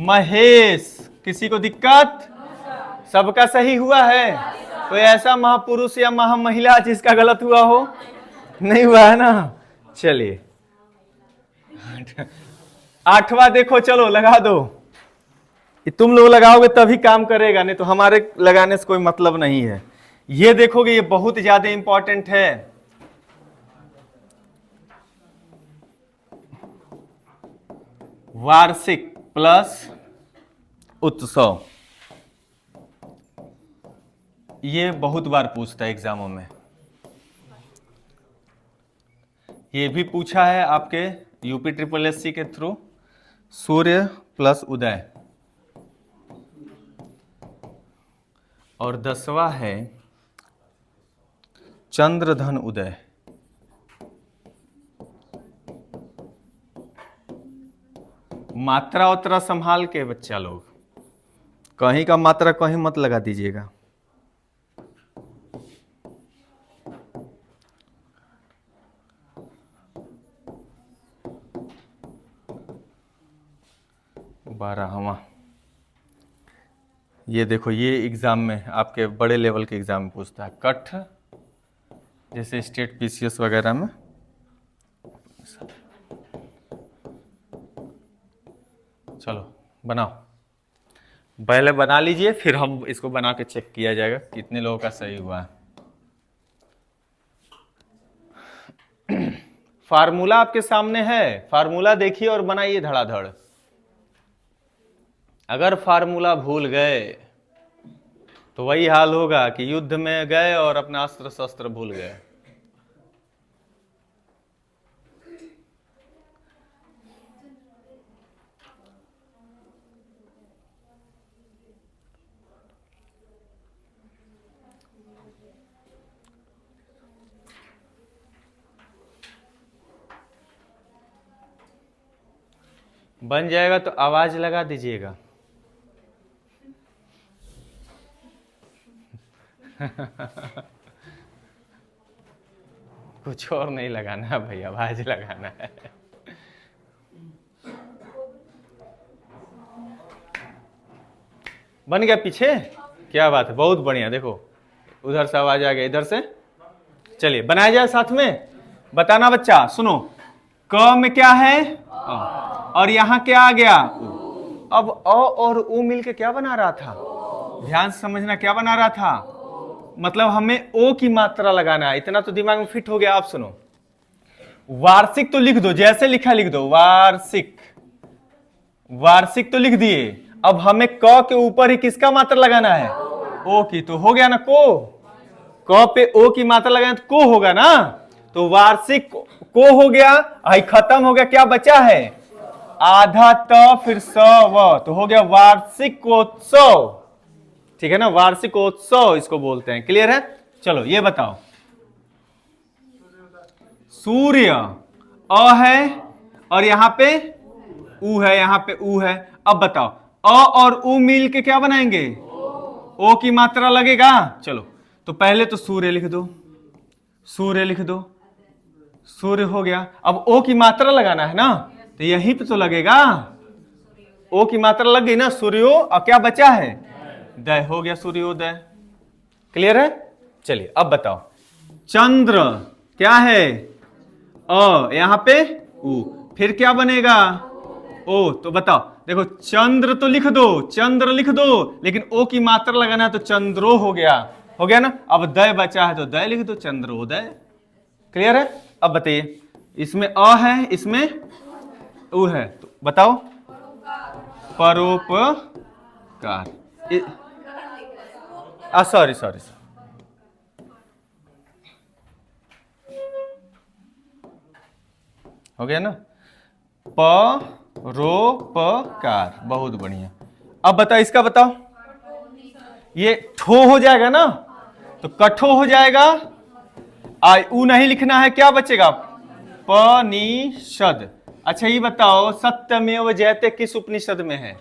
महेश। किसी को दिक्कत? सबका सही हुआ है? कोई ऐसा महापुरुष या महामहिला जिसका गलत हुआ हो? नहीं हुआ है ना। चलिए 8वां देखो, चलो लगा दो। तुम लोग लगाओगे तभी काम करेगा, नहीं तो हमारे लगाने से कोई मतलब नहीं है। ये देखोगे, ये बहुत ज्यादा इंपॉर्टेंट है। वार्षिक प्लस उत्सव, ये बहुत बार पूछता है एग्जामों में। ये भी पूछा है आपके यूपी SSS के थ्रू। सूर्य प्लस उदय, और 10वां है चंद्रधन उदय। मात्रा उतरा संभाल के बच्चा लोग, कहीं का मात्रा कहीं मत लगा दीजिएगा। बारहवां, ये देखो, ये एग्जाम में आपके बड़े लेवल के एग्जाम में पूछता है। कठ, जैसे स्टेट PCS वगैरह में। चलो बनाओ, पहले बना लीजिए, फिर हम इसको बना के चेक किया जाएगा कितने लोगों का सही हुआ है। फार्मूला आपके सामने है, फार्मूला देखिए और बनाइए धड़ाधड़। अगर फार्मूला भूल गए तो वही हाल होगा कि युद्ध में गए और अपना अस्त्र शस्त्र भूल गए। बन जाएगा तो आवाज लगा दीजिएगा। कुछ और नहीं लगाना है भाई, आवाज लगाना है। बन गया पीछे, क्या बात है, बहुत बढ़िया। देखो उधर से आवाज आ गया, इधर से। चलिए बनाया जाए साथ में। बताना बच्चा, सुनो, क में क्या है और यहां क्या आ गया, अब अ और उ मिलके क्या बना रहा था, ध्यान से समझना, क्या बना रहा था, मतलब हमें ओ की मात्रा लगाना है। इतना तो दिमाग में फिट हो गया। आप सुनो, वार्षिक तो लिख दो, जैसे लिखा लिख दो, वार्षिक, वार्षिक तो लिख दिए। अब हमें क के ऊपर ही किसका मात्रा लगाना है, ओ की। तो हो गया ना को, क पे ओ की मात्रा लगाना तो को होगा ना, तो वार्षिक को हो गया, आई खत्म हो गया, क्या बचा है, आधा त फिर स व, तो हो गया वार्षिकोत्सव। ठीक है ना, वार्षिकोत्सव इसको बोलते हैं। क्लियर है। चलो ये बताओ, सूर्य अ है और यहां पे उ है, यहां पे उ है। अब बताओ अ और उ मिल के क्या बनाएंगे, ओ की मात्रा लगेगा। चलो तो पहले तो सूर्य लिख दो, सूर्य लिख दो, सूर्य हो गया। अब ओ की मात्रा लगाना है ना, तो यहीं पे तो लगेगा, ओ की मात्रा लग गई ना, सूर्यो, और क्या बचा है, दय, हो गया सूर्योदय। क्लियर है। चलिए अब बताओ, चंद्र क्या है, अ, यहां पे उ, फिर क्या बनेगा, ओ। तो बताओ, देखो चंद्र तो लिख दो, चंद्र लिख दो, लेकिन ओ की मात्रा लगाना है तो चंद्रो हो गया ना। अब दय बचा है तो दय लिख दो, चंद्रोदय। क्लियर है। अब बताइए, इसमें अ है, इसमें उ है, तो बताओ, परोपकार। सॉरी सॉरी, हो गया ना, परोपकार, बहुत बढ़िया। अब बताओ इसका, बताओ, ये ठो हो जाएगा ना, तो कठो हो जाएगा, उ नहीं लिखना है, क्या बचेगा, पनिषद। अच्छा ये बताओ, सत्यमेव जयते किस उपनिषद में है,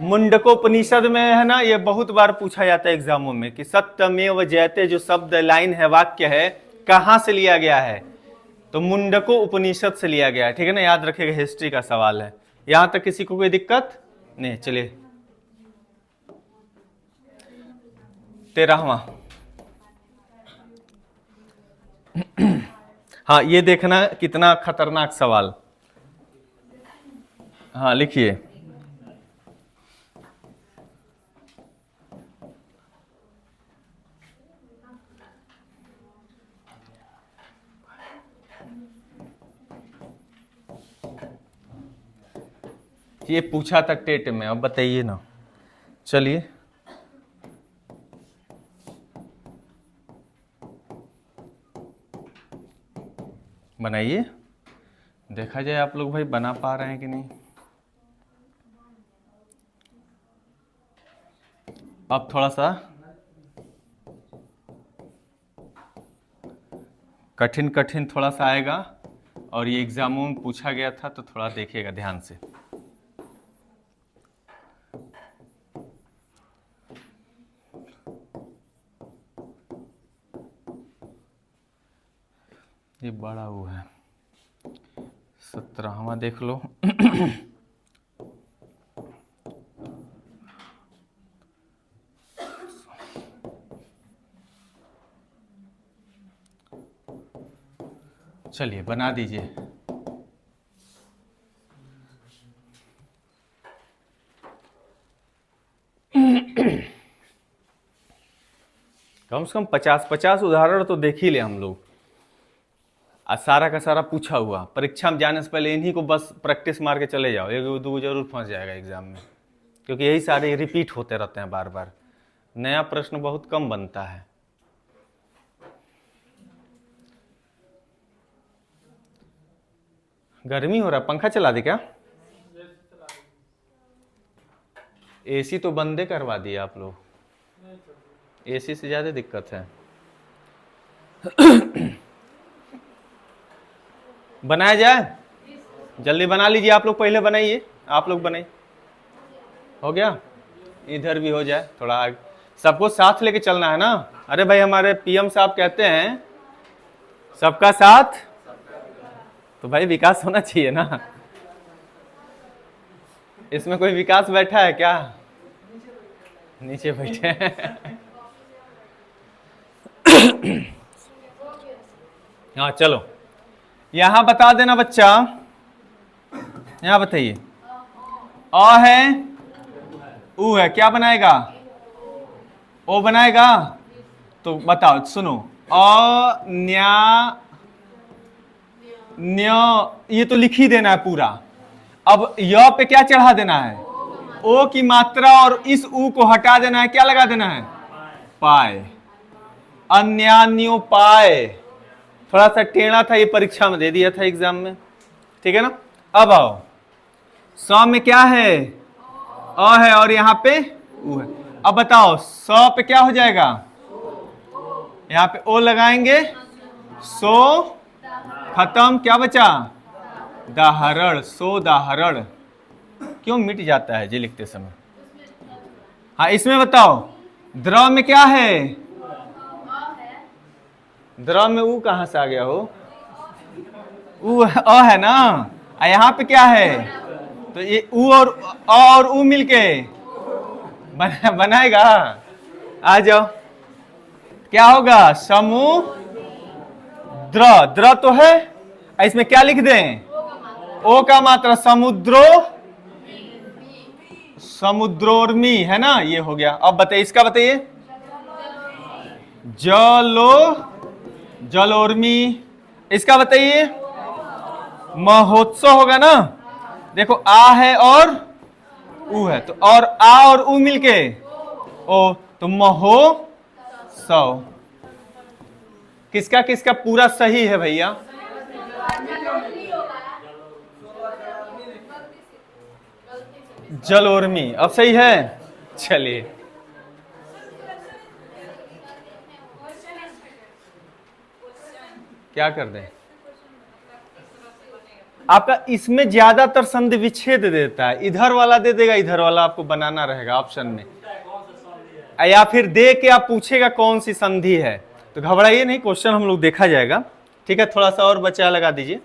मुंडकोपनिषद में है ना। ये बहुत बार पूछा जाता है एग्जामों में कि सत्यमेव जयते जो शब्द लाइन है, वाक्य है, कहां से लिया गया है, तो मुंडको उपनिषद से लिया गया है। ठीक है ना, याद रखिएगा, हिस्ट्री का सवाल है। यहां तक किसी को कोई दिक्कत नहीं। चलिए 13वां, हाँ ये देखना कितना खतरनाक सवाल। हाँ लिखिए, ये पूछा था टेट में, अब बताइए ना। चलिए बनाइए, देखा जाए आप लोग भाई बना पा रहे हैं कि नहीं। अब थोड़ा सा कठिन कठिन थोड़ा सा आएगा, और ये एग्जामों में पूछा गया था, तो थोड़ा देखिएगा ध्यान से। ये बड़ा वो है, 17वां देख लो। चलिए बना दीजिए। कम से कम 50-50 उदाहरण तो देख ही ले हम लोग। आज सारा का सारा पूछा हुआ, परीक्षा में जाने से पहले इन्हीं को बस प्रैक्टिस मार के चले जाओ, एक दो जरूर फंस जाएगा एग्जाम में, क्योंकि यही सारे रिपीट होते रहते हैं बार बार, नया प्रश्न बहुत कम बनता है। गर्मी हो रहा, पंखा चला दे क्या? एसी तो बंदे करवा दिए आप लोग, एसी से ज्यादा दिक्कत है। बनाया जाए? जल्दी बना लीजिए, आप लोग पहले बनाइए, आप लोग बनाइए। हो गया? इधर भी हो जाए थोड़ा आगे, सबको साथ लेके चलना है ना। अरे भाई हमारे पीएम साहब कहते हैं सबका साथ, तो भाई विकास होना चाहिए ना। इसमें कोई विकास बैठा है क्या? नीचे बैठे हैं। हाँ चलो, यहां बता देना बच्चा, यहां बताइए। अ है, उ है, क्या बनाएगा? ओ बनाएगा। तो बताओ, सुनो, अ न्या न्य, ये तो लिख ही देना है पूरा। अब य पे क्या चढ़ा देना है? ओ की मात्रा, और इस उ को हटा देना है, क्या लगा देना है? पाए। अन्यान्योपाय, थोड़ा सा टेढ़ा था, ये परीक्षा में दे दिया था एग्जाम में, ठीक है ना। अब आओ, स में क्या है? अ है, और यहाँ पे उ है। अब बताओ स पे क्या हो जाएगा? यहाँ पे ओ लगाएंगे, सो खत्म, क्या बचा? दाहरण, सो दाहरण। क्यों मिट जाता है जी लिखते समय? हाँ इसमें बताओ, द्रव में क्या है? द्रव में ऊ कहां से आ गया हो? ऊ अ है ना, यहाँ पे क्या है? तो ये ऊ और ऊ मिलके बनाएगा। आ जाओ, क्या होगा? समूह द्र, द्र तो है, इसमें क्या लिख दें? ओ का मात्रा, समुद्रो, समुद्रोर्मी, है ना, ये हो गया। अब बताइए, इसका बताइए। जलो, जलोर्मी। इसका बताइए। महोत्सव होगा ना। देखो आ है और उ है, तो और आ और उ मिलके ओ, तो महोत्सव। किसका किसका पूरा सही है भैया? जलोर्मी, अब सही है। चलिए, क्या कर दें? आपका इसमें ज्यादातर संधि विच्छेद देता है, इधर वाला दे देगा, इधर वाला आपको बनाना रहेगा ऑप्शन में, या फिर दे के आप पूछेगा कौन सी संधि है। तो घबराइए नहीं, क्वेश्चन हम लोग देखा जाएगा, ठीक है। थोड़ा सा और बचा लगा दीजिए।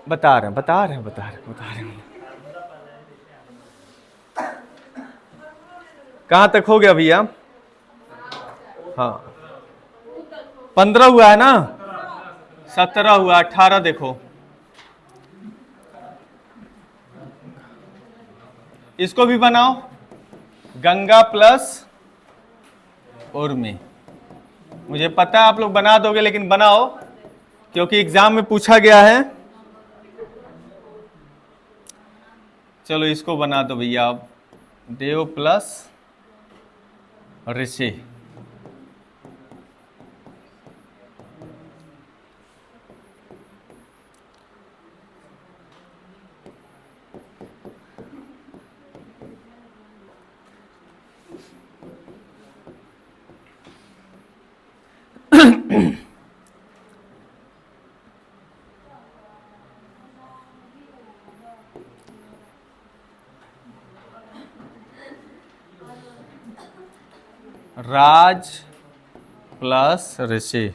बता रहे हैं। कहां तक हो गया भैया? हाँ 15 हुआ है ना, 17 हुआ, 18 देखो। इसको भी बनाओ, गंगा प्लस उर्मी। मुझे पता है आप लोग बना दोगे, लेकिन बनाओ, क्योंकि एग्जाम में पूछा गया है। चलो इसको बना दो भैया, अब देव प्लस ऋषि। राज प्लस ऋषि।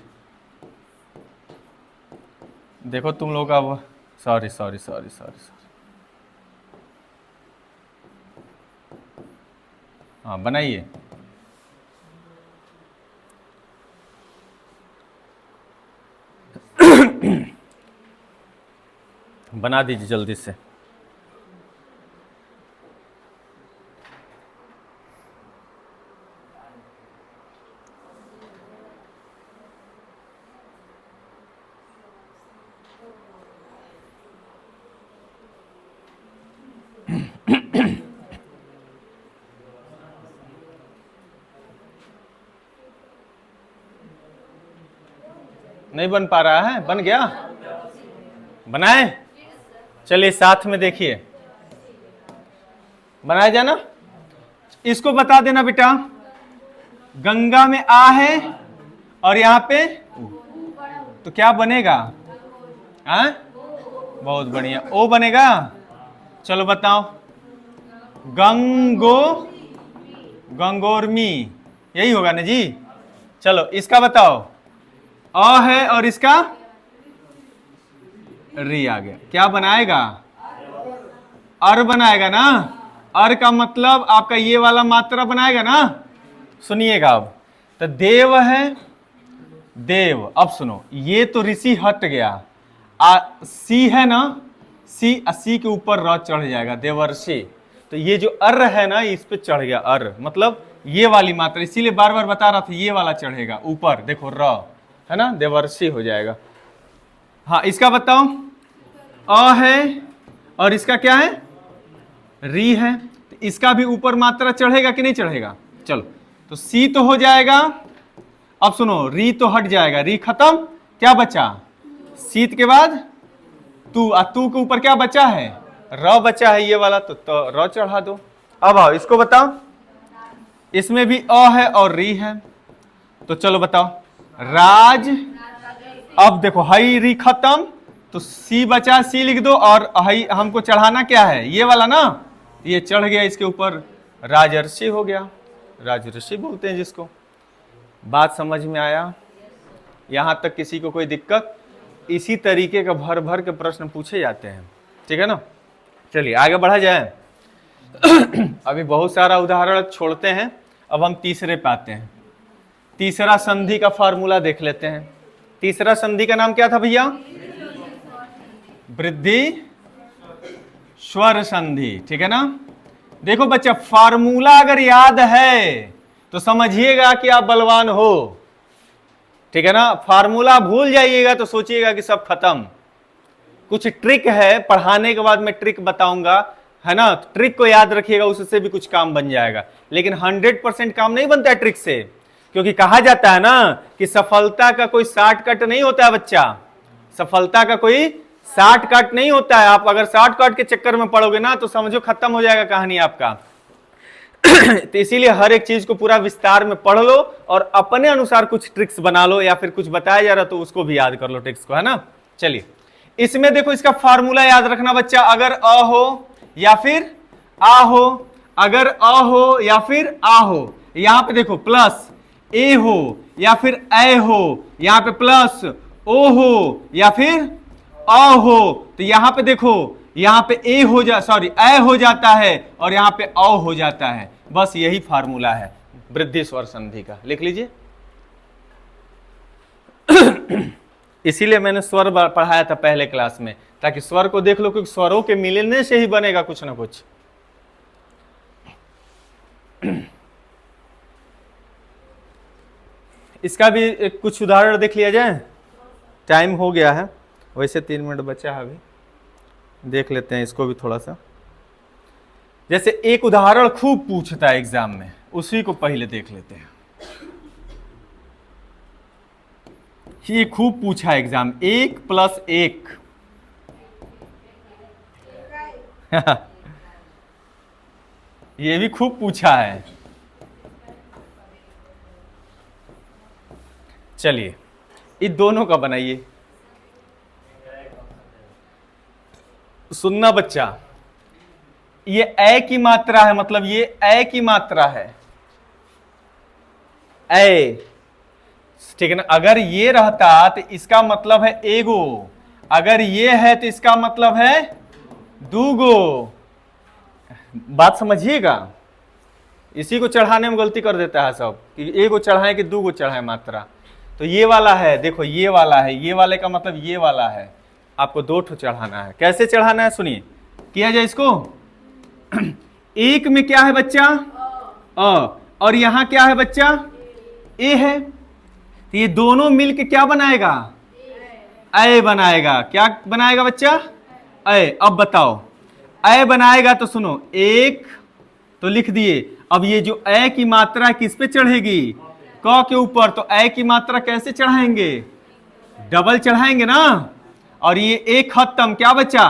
देखो तुम लोग अब, सॉरी, हाँ बनाइए। बना दीजिए जल्दी से। नहीं बन पा रहा है? बन गया? बनाए? चलिए साथ में देखिए, बनाया जाना। इसको बता देना बेटा, गंगा में आ है और यहाँ पे तो क्या बनेगा? हाँ, बहुत बढ़िया, ओ बनेगा। चलो बताओ, गंगोरमी, यही होगा ना जी। चलो इसका बताओ, अ है और इसका री आ गया, क्या बनाएगा? अर बनाएगा ना। अर का मतलब आपका ये वाला मात्रा बनाएगा ना। सुनिएगा अब, तो देव है, देव। अब सुनो, ये तो ऋषि हट गया, सी है ना, सी के ऊपर र चढ़ जाएगा, देवर्षि। तो ये जो अर है ना, इस पे चढ़ गया, अर मतलब ये वाली मात्रा, इसीलिए बार बार बता रहा था ये वाला चढ़ेगा ऊपर, देखो र है ना, देवर्षि हो जाएगा। हाँ, इसका बताओ, अ है और इसका क्या है? री है, तो इसका भी ऊपर मात्रा चढ़ेगा कि नहीं चढ़ेगा? चलो, तो सी तो हो जाएगा। अब सुनो, री तो हट जाएगा, री खत्म, क्या बचा? शीत के बाद तू, तू के ऊपर क्या बचा है? र बचा है, ये वाला, तो र चढ़ा दो। अब आओ इसको बताओ, इसमें भी अ है और री है, तो चलो बताओ, राज। अब देखो, हई री खत्म, तो सी बचा, सी लिख दो, और हई हमको चढ़ाना क्या है? ये वाला ना, ये चढ़ गया इसके ऊपर, राजर्षि हो गया, राजर्षि बोलते हैं जिसको। बात समझ में आया? यहां तक किसी को कोई दिक्कत? इसी तरीके का भर भर के प्रश्न पूछे जाते हैं, ठीक है ना। चलिए आगे बढ़ा जाए। अभी बहुत सारा उदाहरण छोड़ते हैं, अब हम तीसरे पे आते हैं। तीसरा संधि का फॉर्मूला देख लेते हैं। तीसरा संधि का नाम क्या था भैया? वृद्धि स्वर संधि, ठीक है ना। देखो बच्चा, फार्मूला अगर याद है तो समझिएगा कि आप बलवान हो, ठीक है ना। फार्मूला भूल जाइएगा तो सोचिएगा कि सब खत्म। कुछ ट्रिक है, पढ़ाने के बाद मैं ट्रिक बताऊंगा, है ना। ट्रिक को याद रखिएगा, उससे भी कुछ काम बन जाएगा, लेकिन 100% काम नहीं बनता है ट्रिक से, क्योंकि कहा जाता है ना कि सफलता का कोई शॉर्टकट नहीं होता है बच्चा। सफलता का कोई शॉर्टकट नहीं होता है। आप अगर शॉर्टकट के चक्कर में पड़ोगे ना, तो समझो खत्म हो जाएगा कहानी आपका। तो इसीलिए हर एक चीज को पूरा विस्तार में पढ़ लो और अपने अनुसार कुछ ट्रिक्स बना लो, या फिर कुछ बताया जा रहा तो उसको भी याद कर लो ट्रिक्स को, है ना। चलिए, इसमें देखो, इसका फार्मूला याद रखना बच्चा, अगर अ हो या फिर आ हो, अगर अ हो या फिर आ हो, यहां पे देखो प्लस ए हो या फिर ए हो, यहां पे प्लस ओ हो या फिर अ हो, तो यहां पे देखो, यहां पे ए हो ए हो जाता है और यहां पे औ हो जाता है। बस यही फार्मूला है वृद्धि स्वर संधि का, लिख लीजिए। इसीलिए मैंने स्वर पढ़ाया था पहले क्लास में, ताकि स्वर को देख लो, क्योंकि स्वरों के मिलने से ही बनेगा कुछ ना कुछ। इसका भी कुछ उदाहरण देख लिया जाए, टाइम हो गया है वैसे, 3 मिनट बचा है, अभी देख लेते हैं इसको भी थोड़ा सा। जैसे एक उदाहरण खूब पूछता है एग्जाम में, उसी को पहले देख लेते हैं। ये खूब पूछा है एग्जाम, 1 + 1। ये भी खूब पूछा है। चलिए, इन दोनों का बनाइए। सुनना बच्चा, ये ए की मात्रा है, मतलब ये ए की मात्रा है, ए, ठीक है ना। अगर ये रहता तो इसका मतलब है एगो, अगर ये है तो इसका मतलब है दूगो। बात समझिएगा, इसी को चढ़ाने में गलती कर देता है सब, कि एगो चढ़ाए कि दूगो चढ़ाए मात्रा। तो ये वाला है, देखो ये वाला है, ये वाले का मतलब ये वाला है, आपको 2 ठो चढ़ाना है। कैसे चढ़ाना है सुनिए, किया जाए इसको। एक में क्या है बच्चा? अ, और यहां क्या है बच्चा? ए है, तो ये दोनों मिलके क्या बनाएगा? ए बनाएगा। क्या बनाएगा बच्चा? ए। अब बताओ, ए बनाएगा तो सुनो, 1 तो लिख दिए। अब ये जो ए की मात्रा किस पे चढ़ेगी? क के ऊपर, तो ए की मात्रा कैसे चढ़ाएंगे? डबल चढ़ाएंगे ना, और ये एक खत्म, क्या बचा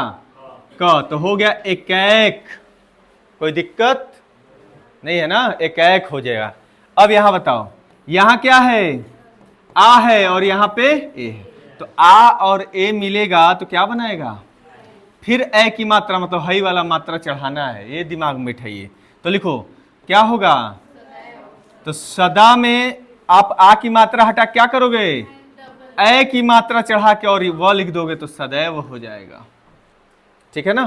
क, तो हो गया एक एक। कोई दिक्कत नहीं है ना, एक एक हो जाएगा। अब यहां बताओ, यहां क्या है, आ है और यहां पे ए है, तो आ और ए मिलेगा तो क्या बनाएगा, फिर ए की मात्रा, मतलब हई वाला मात्रा चढ़ाना है, ये दिमाग में बैठाइए। तो लिखो क्या होगा, तो सदा में आप आ की मात्रा हटा क्या करोगे, ए की मात्रा चढ़ा के और वह लिख दोगे तो सदैव हो जाएगा। ठीक है ना,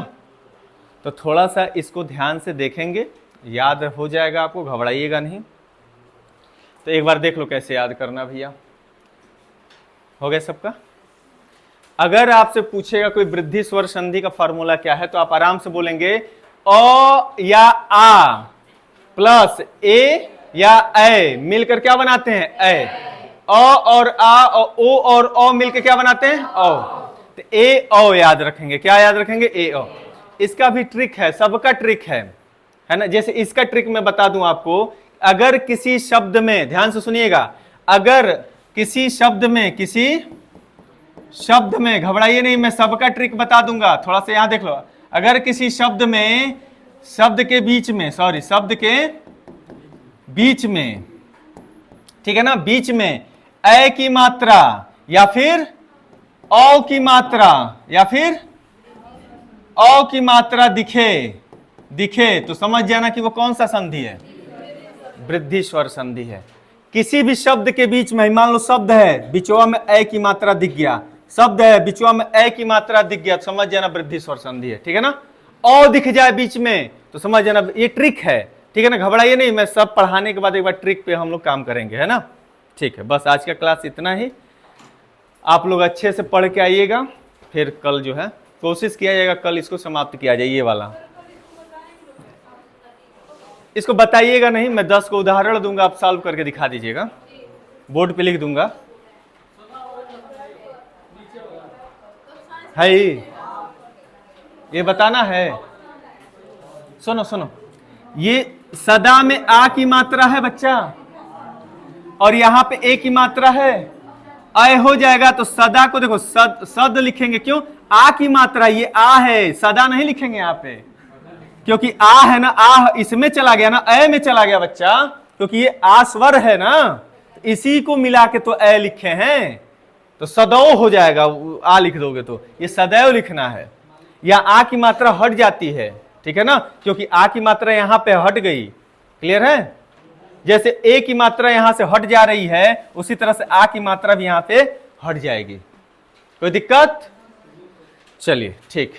तो थोड़ा सा इसको ध्यान से देखेंगे, याद हो जाएगा आपको, घबराइएगा नहीं। तो एक बार देख लो कैसे याद करना भैया, हो गया सबका। अगर आपसे पूछेगा कोई वृद्धि स्वर संधि का फॉर्मूला क्या है, तो आप आराम से बोलेंगे अ या आ प्लस ए या ए मिलकर क्या बनाते हैं, ए। अ और आ और ओ और ओ मिलकर क्या बनाते हैं, ओ। तो ए ओ याद रखेंगे, क्या याद रखेंगे, ए ओ। इसका भी ट्रिक है, सबका ट्रिक है ना। जैसे इसका ट्रिक मैं बता दूं आपको, अगर किसी शब्द में, ध्यान से सुनिएगा, अगर किसी शब्द में, घबराइए नहीं, मैं सबका ट्रिक बता दूंगा, थोड़ा सा यहां देख लो। अगर किसी शब्द में, शब्द के बीच में, ठीक है ना, बीच में ए की मात्रा या फिर औ की मात्रा या फिर औ की मात्रा दिखे तो समझ जाना कि वो कौन सा संधि है, वृद्धि स्वर संधि है। किसी भी शब्द के बीच में, मान लो शब्द है बिचवा में ए की मात्रा दिख गया, शब्द है बिचवा में ए की मात्रा दिख गया, तो समझ जाना वृद्धि स्वर संधि है। ठीक है ना, औ दिख जाए बीच में तो समझ जाना, ये ट्रिक है। ठीक है ना, घबराइए नहीं, मैं सब पढ़ाने के बाद एक बार ट्रिक पे हम लोग काम करेंगे, है ना। ठीक है, बस आज का क्लास इतना ही। आप लोग अच्छे से पढ़ के आइएगा, फिर कल जो है कोशिश किया जाएगा कल इसको समाप्त किया जाए। ये वाला इसको बताइएगा नहीं, मैं 10 को उदाहरण दूंगा, आप सॉल्व करके दिखा दीजिएगा, बोर्ड पे लिख दूंगा। है ये बताना है, सुनो, ये सदा में आ की मात्रा है बच्चा, और यहां पे ए की मात्रा है, अय हो जाएगा। तो सदा को देखो, सद लिखेंगे, क्यों, आ की मात्रा, ये आ है, सदा नहीं लिखेंगे यहाँ पे, क्योंकि आ है ना, आ इसमें चला गया ना, अ में चला गया बच्चा, क्योंकि ये आ स्वर है ना, इसी को मिला के तो अ लिखे हैं, तो सदैव हो जाएगा। आ लिख दोगे तो ये सदैव लिखना है, या आ की मात्रा हट जाती है, ठीक है ना, क्योंकि आ की मात्रा यहां पे हट गई। क्लियर है, जैसे ए की मात्रा यहां से हट जा रही है, उसी तरह से आ की मात्रा भी यहां से हट जाएगी। कोई दिक्कत, चलिए ठीक।